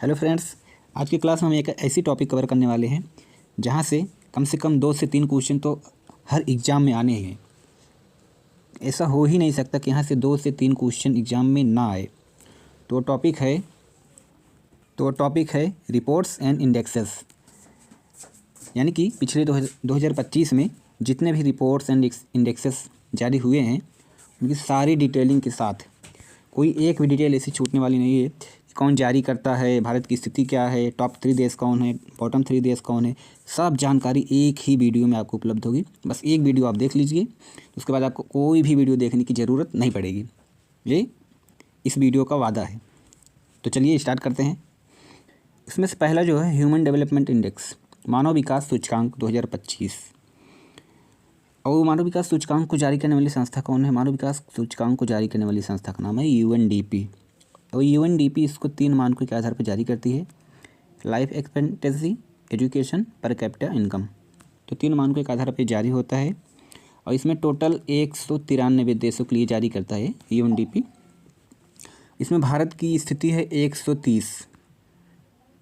Hello friends, आज की class में हम एक ऐसी टॉपिक कवर करने वाले हैं जहां से कम 2 से 3 क्वेश्चन तो हर एग्ज़ाम में आने हैं। ऐसा हो ही नहीं सकता कि यहाँ से 2 से 3 क्वेश्चन एग्ज़ाम में ना आए। तो टॉपिक है रिपोर्ट्स एंड इंडेक्सेस, यानी कि पिछले 2025 में जितने भी रिपोर्ट्स एंड इंडेक्सेस जारी हुए हैं उनकी सारी डिटेलिंग के साथ, कोई एक भी डिटेल ऐसी छूटने वाली नहीं है। कौन जारी करता है, भारत की स्थिति क्या है, टॉप 3 देश कौन है, बॉटम 3 देश कौन है, सब जानकारी एक ही वीडियो में आपको उपलब्ध होगी। बस एक वीडियो आप देख लीजिए, उसके बाद आपको कोई भी वीडियो देखने की ज़रूरत नहीं पड़ेगी। ये इस वीडियो का वादा है। तो चलिए स्टार्ट करते हैं। इसमें से पहला जो है ह्यूमन डेवलपमेंट इंडेक्स, मानव विकास सूचकांक 2025। और मानव विकास सूचकांक को जारी करने वाली संस्था कौन है? मानव विकास सूचकांक को जारी करने वाली संस्था का नाम है UNDP। और UNDP इसको 3 मानकों के आधार पर जारी करती है: life expectancy, education, per capita income. तो 3 मानकों के आधार पर जारी होता है और इसमें टोटल 193 देशों के लिए जारी करता है UNDP। इसमें भारत की स्थिति है 130,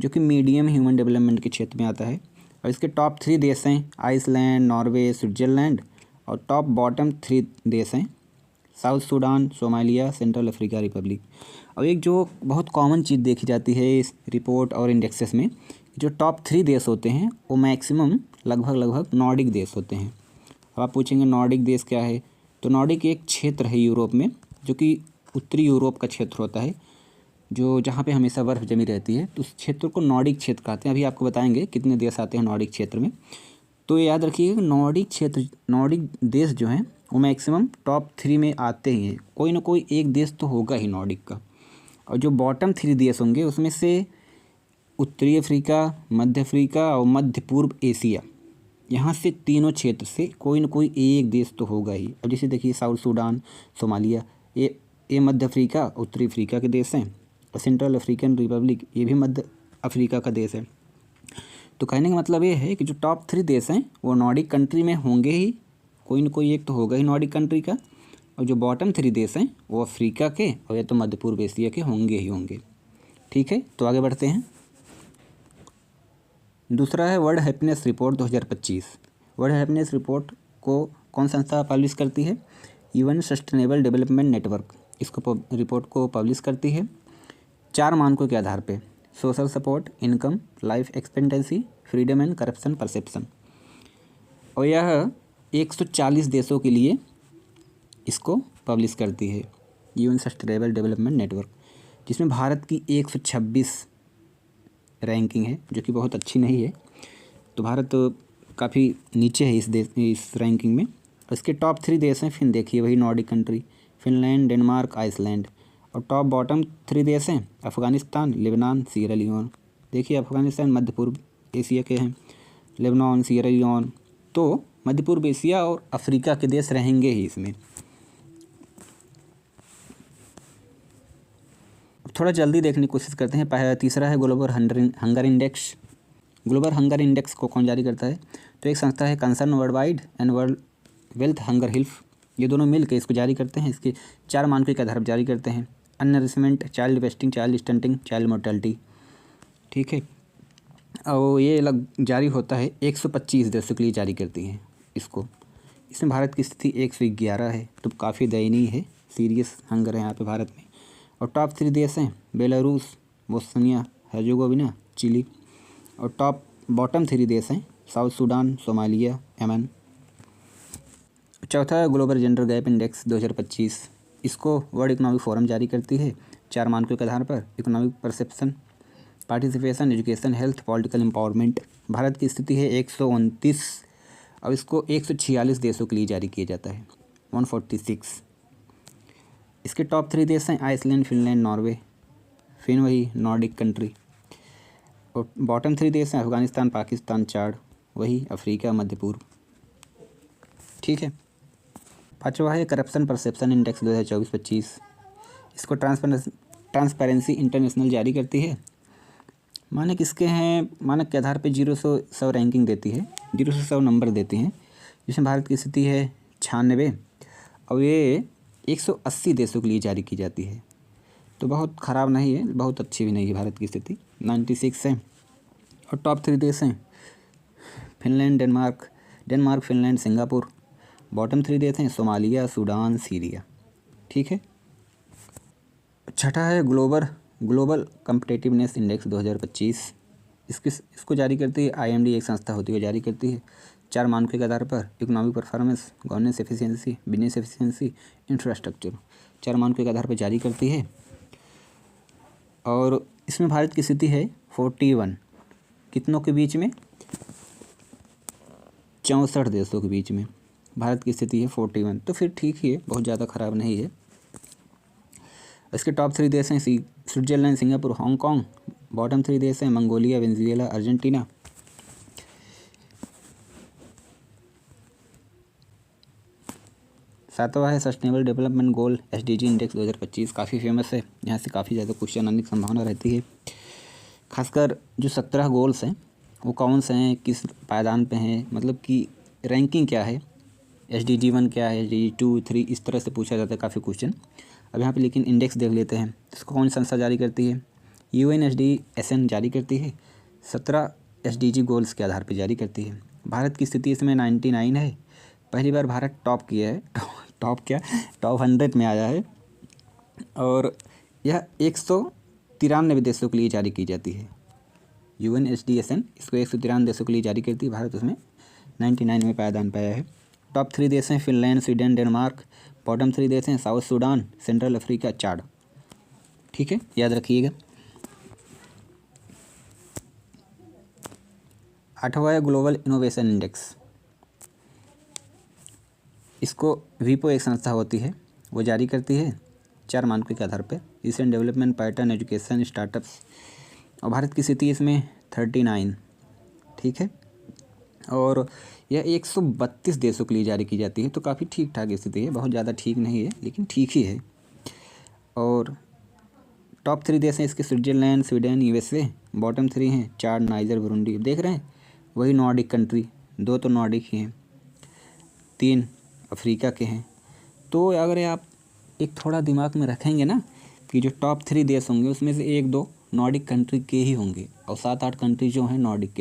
जो कि मीडियम ह्यूमन डेवलपमेंट के क्षेत्र में आता है। और इसके टॉप 3 देश हैं आइसलैंड, नॉर्वे, स्विट्ज़रलैंड। और टॉप बॉटम 3 देश हैं south Sudan, Somalia, central Africa Republic. और एक जो बहुत कॉमन चीज़ देखी जाती है इस रिपोर्ट और इंडेक्सेस में, जो टॉप 3 देश होते हैं वो मैक्सिमम लगभग नॉर्डिक देश होते हैं। अब आप पूछेंगे नॉर्डिक देश क्या है? तो नॉर्डिक एक क्षेत्र है यूरोप में, जो कि उत्तरी यूरोप का क्षेत्र होता है, जो जहाँ पे हमेशा बर्फ़ जमी रहती है। तो उस क्षेत्र को नॉर्डिक क्षेत्र कहते हैं। अभी आपको बताएंगे कितने देश आते हैं नॉर्डिक क्षेत्र में। तो याद रखिएगा, नॉर्डिक देश जो हैं वो मैक्सिमम टॉप 3 में आते ही हैं। कोई ना कोई एक देश तो होगा ही नॉर्डिक का। और जो बॉटम 3 देश होंगे उसमें से उत्तरी अफ्रीका, मध्य अफ्रीका और मध्य पूर्व एशिया, यहाँ से तीनों क्षेत्र से कोई ना कोई एक देश तो होगा ही। अब जैसे देखिए साउथ सूडान, सोमालिया, ये मध्य अफ्रीका, उत्तरी अफ्रीका के देश हैं। और सेंट्रल अफ्रीकन रिपब्लिक, ये भी मध्य अफ्रीका का देश है। तो कहने का मतलब ये है कि जो टॉप 3 देश हैं वो नॉर्डिक कंट्री में होंगे ही, कोई ना कोई एक तो होगा ही नॉर्डिक कंट्री का। और जो बॉटम 3 देश हैं वो अफ्रीका के और या तो मध्य पूर्व एशिया के होंगे ही होंगे। ठीक है, तो आगे बढ़ते हैं। दूसरा है world happiness report 2025। World happiness report को कौन संस्था पब्लिश करती है? UN सस्टेनेबल डेवलपमेंट नेटवर्क इसको रिपोर्ट को पब्लिश करती है 4 मानकों के आधार पे: social support, income, life expectancy, freedom and corruption perception. और यह 140 देशों के लिए इसको पब्लिश करती है UN सस्टेनेबल डेवलपमेंट नेटवर्क, जिसमें भारत की 126 रैंकिंग है, जो कि बहुत अच्छी नहीं है। तो भारत काफ़ी नीचे है इस रैंकिंग में। और इसके टॉप 3 देश हैं, फिर देखिए वही Nordic country, Finland, Denmark, Iceland. और टॉप बॉटम 3 देश हैं अफ़गानिस्तान, लेबनान, सियरा लियोन। देखिए अफ़गानिस्तान मध्य पूर्व एशिया के हैं, लेबनान, सियरा लियोन। तो मध्य पूर्व एशिया और अफ्रीका के देश रहेंगे ही इसमें। थोड़ा जल्दी देखने की कोशिश करते हैं। तीसरा है global hunger index. Global hunger index को कौन जारी करता है? तो एक संस्था है concern world wide and world wealth hunger health. ये दोनों मिलकर इसको जारी करते हैं। इसके 4 मानकों के आधार पर जारी करते हैं: अनरिसमेंट, child wasting, child stunting, child mortality. ठीक है, और ये जारी होता है 125 देशों के लिए जारी करती हैं इसको। इसमें भारत की स्थिति 111 है, तो काफ़ी दयनीय है, सीरियस हंगर है यहाँ पे भारत में। और टॉप 3 देश हैं बेलारूस, बोस्निया हर्जेगोविना, चिली। और टॉप बॉटम 3 देश हैं साउथ सूडान, सोमालिया, यमन। चौथा है ग्लोबल जेंडर गैप इंडेक्स 2025। इसको वर्ल्ड इकोनॉमिक फोरम जारी करती है 4 मानकों के आधार पर: economic perception, participation, education, health, political empowerment. Bharat की स्थिति है 129 और इसको 146 देशों के लिए जारी किया जाता है, 146। इसके टॉप 3 देश हैं आइसलैंड, फिनलैंड, नॉर्वे, फिर वही नॉर्डिक कंट्री। और बॉटम 3 देश हैं अफ़गानिस्तान, पाकिस्तान, चाड, वही अफ्रीका, मध्य पूर्व। ठीक है, 5वां है करप्शन परसेप्शन इंडेक्स 2024-25। इसको ट्रांसपेरेंसी इंटरनेशनल जारी करती है। मानक इसके हैं, मानक के आधार पे 0 से 100 रैंकिंग देती है, 0 से 100 नंबर देती हैं, जिसमें भारत की स्थिति है 96 और ये 180 देशों के लिए जारी की जाती है। तो बहुत ख़राब नहीं है, बहुत अच्छी भी नहीं है भारत की स्थिति। 96 है। और टॉप 3 देश हैं Finland, Denmark, Finland, Singapore. Bottom 3 देश हैं सोमालिया, सूडान, सीरिया। ठीक है। छठा है ग्लोबल कम्पिटिटिवनेस इंडेक्स 2025। इसको जारी करती है IMD, एक संस्था होती है, जारी करती है 4 मानकों के आधार पर: economic performance, governance efficiency, business efficiency, infrastructure. 4 मानकों के आधार पर जारी करती है। और इसमें भारत की स्थिति है 41, कितनों के बीच में? 64 देशों के बीच में भारत की स्थिति है 41। तो फिर ठीक ही है, बहुत ज़्यादा ख़राब नहीं है। इसके टॉप 3 देश हैं स्विट्ज़रलैंड, सिंगापुर, हांगकांग। बॉटम 3 देश हैं मंगोलिया, वेनेजुएला, अर्जेंटीना। सातवां है sustainable development goal SDG index 2025, काफ़ी फेमस है, यहाँ से काफ़ी ज़्यादा क्वेश्चन आने की संभावना रहती है। खासकर जो 17 गोल्स हैं वो कौन से हैं, किस पायदान पे हैं, मतलब कि रैंकिंग क्या है, SDG 1 क्या है, SDG 2, 3, इस तरह से पूछा जाता है काफ़ी क्वेश्चन। अब यहाँ पे लेकिन इंडेक्स देख लेते हैं। इसको कौन सी संस्था जारी करती है? UNSDSN जारी करती है। 17 SDG गोल्स के आधार पर जारी करती है। भारत की स्थिति इसमें 99 है। पहली बार भारत टॉप किया है, टॉप 100 में आया है। और यह 193 देशों के लिए जारी की जाती है। UNSDSN इसको 193 देशों के लिए जारी करती है। भारत उसमें 99 में पायदान पाया है। टॉप 3 देश हैं फिनलैंड, स्वीडन, डेनमार्क। बॉटम 3 देश हैं साउथ सूडान, सेंट्रल अफ्रीका, चाड। ठीक है, याद रखिएगा। 8वां है ग्लोबल इनोवेशन इंडेक्स। इसको विपो एक संस्था होती है, वो जारी करती है 4 मानकों के आधार पर: recent development, pattern, education, startups. और भारत की स्थिति इसमें 39। ठीक है। और यह 132 देशों के लिए जारी की जाती है। तो काफ़ी ठीक ठाक स्थिति है, बहुत ज़्यादा ठीक नहीं है लेकिन ठीक ही है। और टॉप 3 देश हैं इसके स्विट्ज़रलैंड, स्वीडन, USA। बॉटम 3 हैं चाड, नाइजर, बुरुंडी। देख रहे हैं वही नॉर्डिक कंट्री, 2 तो नॉर्डिक ही हैं, 3 अफ्रीका के हैं। तो अगर आप एक थोड़ा दिमाग में रखेंगे ना कि जो टॉप 3 देश होंगे उसमें से 1-2 नॉर्डिक कंट्री के ही होंगे और 7-8 कंट्री जो हैं नॉर्डिक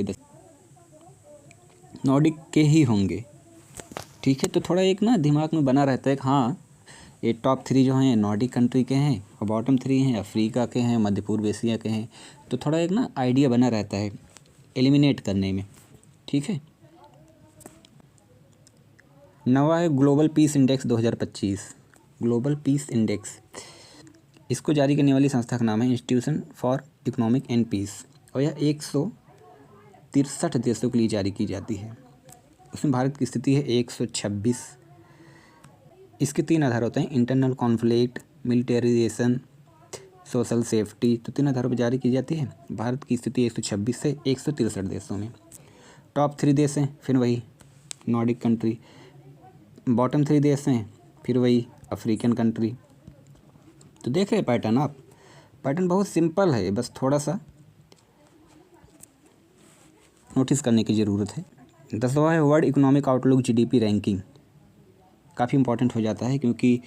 के ही होंगे। ठीक है। तो थोड़ा एक ना दिमाग में बना रहता है कि हाँ ये टॉप 3 जो हैं नॉर्डिक कंट्री के हैं और बॉटम 3 हैं अफ्रीका के हैं, मध्य पूर्व एशिया के हैं। तो थोड़ा एक ना आइडिया बना रहता है एलिमिनेट करने में। ठीक है। 9वां है Global Peace Index 2025। Global Peace Index, इसको जारी करने वाली संस्था का नाम है Institution for Economic and Peace. और यह 163 देशों के लिए जारी की जाती है। उसमें भारत की स्थिति है 126। इसके 3 आधार होते हैं: internal conflict, militarisation, social safety. तो 3 आधारों पर जारी की जाती है। भारत की स्थिति 126 से 163 देशों में। टॉप 3 देश हैं फिर वही नॉर्डिक कंट्री। बॉटम 3 देश हैं फिर वही अफ्रीकन कंट्री। तो देख रहे पैटर्न आप, पैटर्न बहुत सिंपल है, बस थोड़ा सा नोटिस करने की ज़रूरत है। 10वां है world economic outlook GDP ranking. काफ़ी इंपॉर्टेंट हो जाता है क्योंकि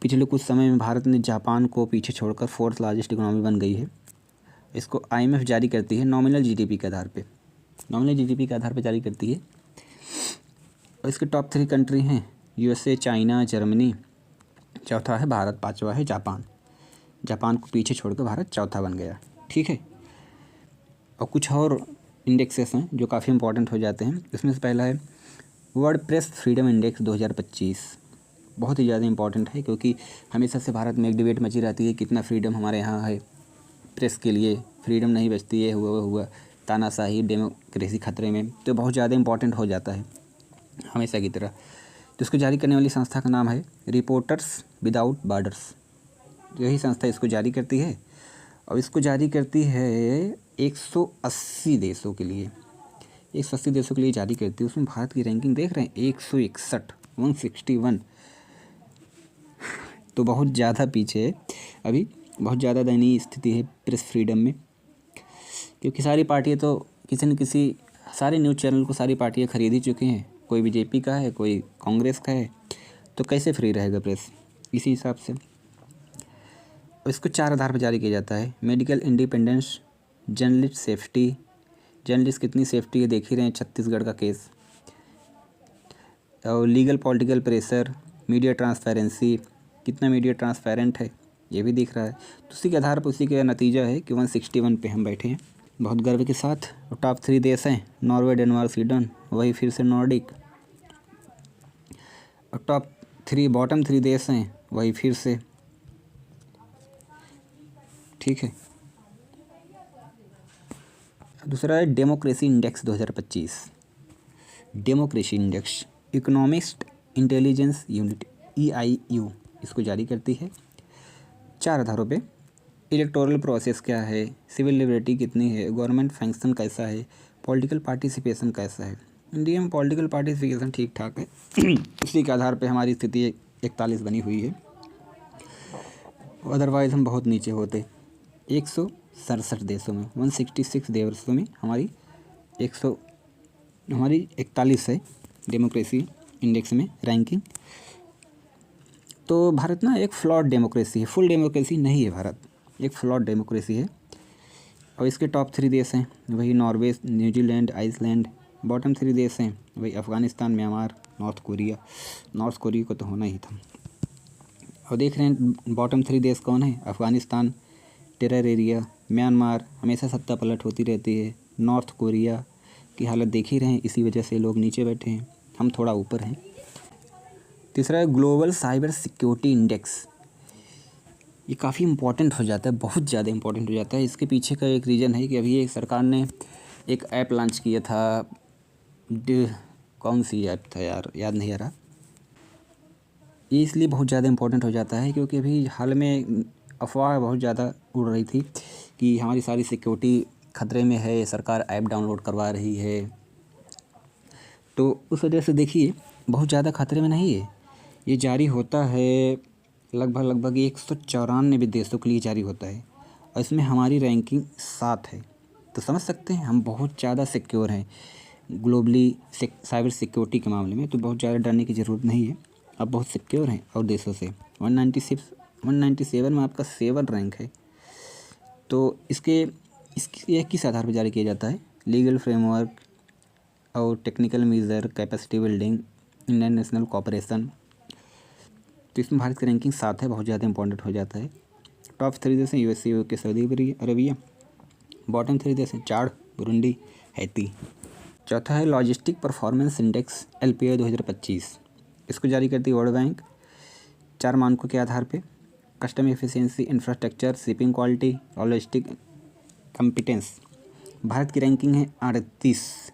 पिछले कुछ समय में भारत ने जापान को पीछे छोड़कर 4th लार्जेस्ट इकोनॉमी बन गई है। इसको IMF जारी करती है नॉमिनल GDP के आधार पे, जारी करती है। और इसके टॉप 3 कंट्री हैं USA, चाइना, जर्मनी। चौथा है भारत, 5वां है जापान को पीछे छोड़कर भारत चौथा बन गया। ठीक है। और कुछ और इंडेक्सेस हैं जो काफ़ी इंपॉर्टेंट हो जाते हैं। इसमें से पहला है वर्ल्ड प्रेस फ्रीडम इंडेक्स 2025। बहुत ही ज़्यादा इंपॉर्टेंट है क्योंकि हमेशा से भारत में एक डिबेट मची रहती है कितना फ्रीडम हमारे यहाँ है, प्रेस के लिए फ्रीडम नहीं बचती है, हुआ तानाशाही, डेमोक्रेसी खतरे में। तो बहुत ज़्यादा इंपॉर्टेंट हो जाता है हमेशा की तरह। तो इसको जारी करने वाली संस्था का नाम है रिपोर्टर्स विदाउट बॉर्डर्स। यही संस्था इसको जारी करती है और इसको जारी करती है 180 देशों के लिए। 180 देशों के लिए जारी करती है। उसमें भारत की रैंकिंग देख रहे हैं 161। तो बहुत ज़्यादा पीछे है, अभी बहुत ज़्यादा दयनीय स्थिति है प्रेस फ्रीडम में। क्योंकि सारी पार्टियाँ तो किसी न किसी, सारे न्यूज़ चैनल को सारी पार्टियाँ खरीद ही चुकी हैं। कोई BJP का है, कोई कांग्रेस का है, तो कैसे फ्री रहेगा प्रेस। इसी हिसाब से और इसको 4 आधार पर जारी किया जाता है। Medical independence, journalist safety, journalist कितनी सेफ्टी है देख ही रहे हैं, छत्तीसगढ़ का केस, और legal political pressure, media transparency, कितना मीडिया ट्रांसपेरेंट है ये भी दिख रहा है। तो उसी के आधार पर उसी का नतीजा है कि 161 पे हम बैठे हैं बहुत गर्व के साथ। और टॉप 3 देश हैं नॉर्वे, डेनमार्क, स्वीडन, वही फिर से नॉर्डिक। और टॉप 3 बॉटम 3 देश हैं वही फिर से, ठीक है। दूसरा है democracy index 2025। Democracy index economist intelligence unit EIU इसको जारी करती है 4 आधारों पे। इलेक्टोरल प्रोसेस क्या है, सिविल लिबर्टी कितनी है, गवर्नमेंट फंक्शन कैसा है, पॉलिटिकल पार्टिसिपेशन कैसा है। इंडिया में पॉलिटिकल पार्टिसिपेशन ठीक ठाक है उसी के आधार पे हमारी स्थिति 41 बनी हुई है। अदरवाइज़ हम बहुत नीचे होते। 167 देशों में 166 देशों में हमारी 41 है डेमोक्रेसी इंडेक्स में रैंकिंग। तो भारत ना एक फ्लॉड डेमोक्रेसी है, फुल डेमोक्रेसी नहीं है भारत, एक फ्लॉड डेमोक्रेसी है। और इसके टॉप 3 देश हैं वही नॉर्वे, न्यूजीलैंड, आइसलैंड। बॉटम 3 देश हैं वही Afghanistan, Myanmar, north Korea. North Korea को तो होना ही था। और देख रहे हैं बॉटम 3 देश कौन है, अफ़गानिस्तान टेरर एरिया, म्यांमार हमेशा सत्ता पलट होती रहती है, नॉर्थ कोरिया की हालत देख ही रहे हैं, इसी वजह से लोग नीचे बैठे हैं, हम थोड़ा ऊपर हैं। तीसरा है ग्लोबल साइबर सिक्योरिटी इंडेक्स। ये काफ़ी इम्पोर्टेंट हो जाता है, बहुत ज़्यादा इम्पोर्टेंट हो जाता है। इसके पीछे का एक रीज़न है कि अभी एक सरकार ने एक ऐप लॉन्च किया था, कौन सी ऐप था यार, याद नहीं आ रहा। ये इसलिए बहुत ज़्यादा इम्पोर्टेंट हो जाता है क्योंकि अभी हाल में अफवाह बहुत ज़्यादा उड़ रही थी कि हमारी सारी सिक्योरिटी खतरे में है, सरकार ऐप डाउनलोड करवा रही है। तो उस वजह से देखिए बहुत ज़्यादा खतरे में नहीं है। ये जारी होता है लगभग 194 देशों के लिए जारी होता है और इसमें हमारी रैंकिंग 7 है। तो समझ सकते हैं हम बहुत ज़्यादा सिक्योर हैं ग्लोबली साइबर सिक्योरिटी के मामले में। तो बहुत ज़्यादा डरने की ज़रूरत नहीं है, अब बहुत सिक्योर हैं और देशों से। 197 में आपका 7 रैंक है। तो इसके किस आधार पर जारी किया जाता है, लीगल फ्रेमवर्क और technical measure, capacity building, international cooperation. तो इसमें भारत की रैंकिंग 7 है, बहुत ज़्यादा इंपॉर्टेंट हो जाता है। टॉप 3 देश हैं USA, UK, Saudi Arabia. Bottom 3 देश हैं चाड, बुरुंडी, हैती। चौथा है लॉजिस्टिक परफॉर्मेंस इंडेक्स LPI 2025। इसको जारी करती है वर्ल्ड बैंक 4 मानकों के आधार पे, custom efficiency, infrastructure, shipping quality, logistic competence. Bharat की रैंकिंग है 38।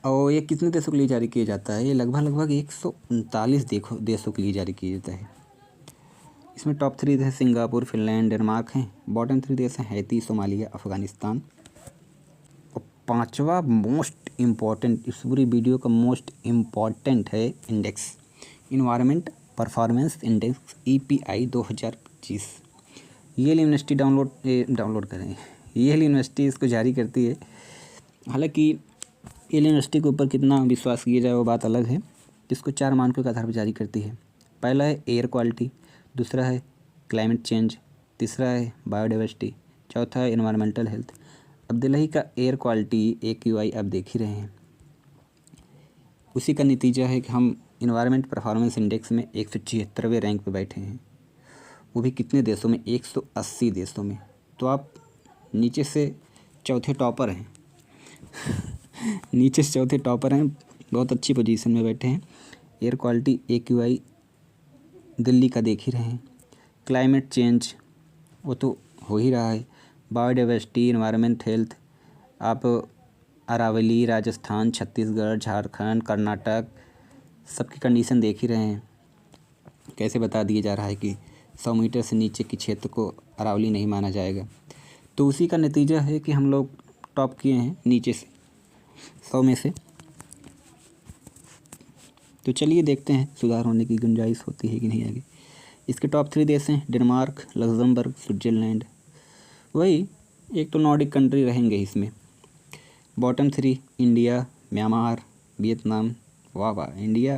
और ये कितने देशों के लिए जारी किया जाता है, ये लगभग 139 देशों के लिए जारी किया जाता है। इसमें टॉप 3 देश सिंगापुर, फिनलैंड, डेनमार्क हैं। बॉटम 3 देश हैं हैती, सोमालिया, अफ़गानिस्तान। और 5वां मोस्ट इम्पॉर्टेंट, इस पूरी वीडियो का मोस्ट इम्पॉर्टेंट है index, Environment performance Index EPI 2025। Yale University download करें, येल यूनिवर्सिटी इसको जारी करती है। हालांकि येल यूनिवर्सिटी के ऊपर कितना विश्वास किया जाए वो बात अलग है। इसको 4 मानकों के आधार पर जारी करती है। पहला है एयर क्वालिटी, दूसरा है क्लाइमेट चेंज, तीसरा है बायोडाइवर्सिटी, चौथा है एनवायरमेंटल हेल्थ। अब दिल्ली का एयर क्वालिटी AQI आप देख ही रहे हैं, उसी का नतीजा है कि हम इन्वायरमेंट परफॉर्मेंस इंडेक्स में 176वें रैंक पे बैठे हैं, वो भी कितने देशों में, 180 देशों में। तो आप नीचे से चौथे टॉपर हैं नीचे से चौथे टॉपर हैं, बहुत अच्छी पोजीशन में बैठे हैं। एयर क्वालिटी AQI दिल्ली का देख ही रहे हैं। क्लाइमेट चेंज वो तो हो ही रहा है। बायोडाइवर्सिटी, एनवायरनमेंट हेल्थ आप अरावली, राजस्थान, छत्तीसगढ़, झारखंड, कर्नाटक सबकी कंडीशन देख ही रहे हैं। कैसे बता दिया जा रहा है कि 100 मीटर से नीचे के क्षेत्र को अरावली नहीं माना जाएगा। तो उसी का नतीजा है कि हम लोग टॉप किए हैं नीचे से 100 में से। तो चलिए देखते हैं सुधार होने की गुंजाइश होती है कि नहीं आगे। इसके टॉप 3 देश हैं डेनमार्क, लग्जमबर्ग, स्विट्ज़रलैंड। वही एक तो नॉर्डिक कंट्री रहेंगे इसमें। Bottom 3 India, Myanmar, Vietnam. वाह वाह, इंडिया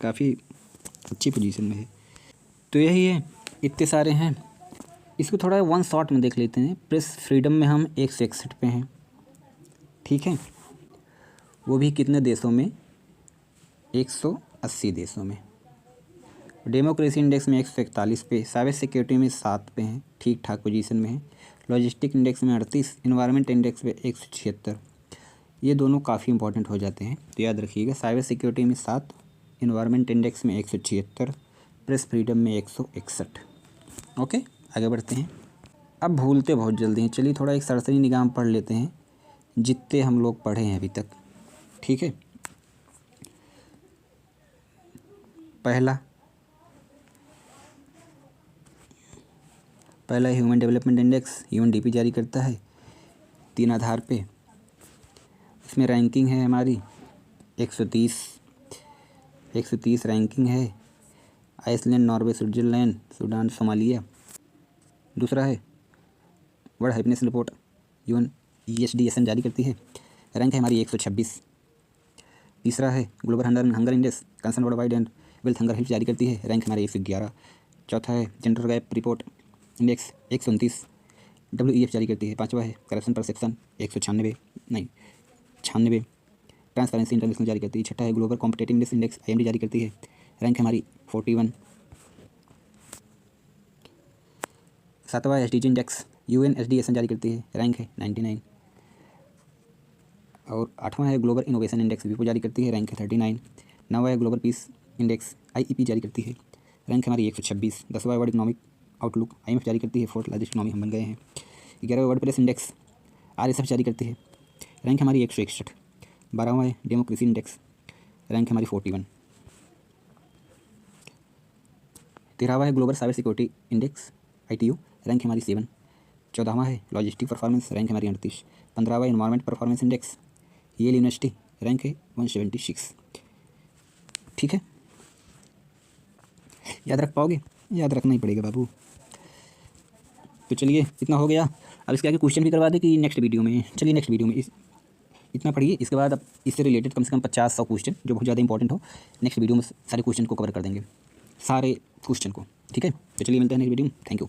काफ़ी अच्छी पोजीशन में है। तो यही है इतने सारे हैं। इसको थोड़ा वन शॉट में देख लेते हैं। प्रेस फ्रीडम में हम 161 पे हैं, ठीक है, वो भी कितने देशों में, 180 देशों में। डेमोक्रेसी इंडेक्स में 141 पे, साइबर सिक्योरिटी में 7 पे हैं, ठीक ठाक पोजीशन में है। लॉजिस्टिक इंडेक्स में 38, इन्वायरमेंट इंडेक्स में 176। ये दोनों काफ़ी इंपॉर्टेंट हो जाते हैं, तो याद रखिएगा। साइबर सिक्योरिटी में 7, इन्वायरमेंट इंडेक्स में 176, प्रेस फ्रीडम में 161। ओके, आगे बढ़ते हैं। अब भूलते बहुत जल्दी हैं, चलिए थोड़ा एक सरसरी निगाह में पढ़ लेते हैं जितने हम लोग पढ़े हैं अभी तक, ठीक है। पहला ह्यूमन डेवलपमेंट इंडेक्स यूएनडीपी जारी करता है 3 आधार पे। इसमें रैंकिंग है हमारी 130 रैंकिंग है। Iceland, Norway, Switzerland, Sudan, Somalia. दूसरा है वर्ल्ड हैप्पीनेस रिपोर्ट UNESDSN जारी करती है, रैंक है हमारी 126। तीसरा है global hunger index concern world wide and wealth hunger health जारी करती है, रैंक हमारी 111। चौथा है gender gap report index 129 WEF जारी करती है। पाँचवा है करप्शन परसेप्शन 96 ट्रांसपेरेंसी इंटरनेशनल जारी करती है। छठा है ग्लोबल कॉम्पिटिटिवनेस इंडेक्स IMD जारी करती है, रैंक हमारी 41। सातवां SDG इंडेक्स UNSDSN जारी करती है, रैंक है 99। और आठवां है ग्लोबल इनोवेशन इंडेक्स WIPO जारी करती है, रैंक है 39। नौवां है ग्लोबल पीस इंडेक्स IEP जारी करती है, रैंक हमारी 126। 10वां वर्ल्ड इकोनॉमिक आउटलुक IMF जारी करती है, 4th लार्जेस्ट इकोनॉमी हम बन गए हैं। 11वां वर्ल्ड प्रेस इंडेक्स RSF जारी करती है, रैंक हमारी 161। 12वां है डेमोक्रेसी इंडेक्स, रैंक हमारी 41। 13वां है global cyber security index ITU, rank हमारी 7। 14वां है लॉजिस्टिक परफॉर्मेंस, रैंक हमारी 38। 15वां environment performance index Yale University, rank है 176। ठीक है, याद रख पाओगे? याद रखना ही पड़ेगा बाबू। तो चलिए इतना हो गया। अब इसके आगे क्वेश्चन भी करवा दे कि नेक्स्ट वीडियो में? चलिए नेक्स्ट वीडियो में इतना पढ़िए, इसके बाद अब इससे रिलेटेड कम से कम 50-100 क्वेश्चन जो बहुत ज़्यादा इंपॉर्टेंट हो, नेक्स्ट वीडियो में सारे क्वेश्चन को कवर कर देंगे, सारे क्वेश्चन को। ठीक है, तो चलिए मिलते हैं नेक्स्ट वीडियो में। Thank you.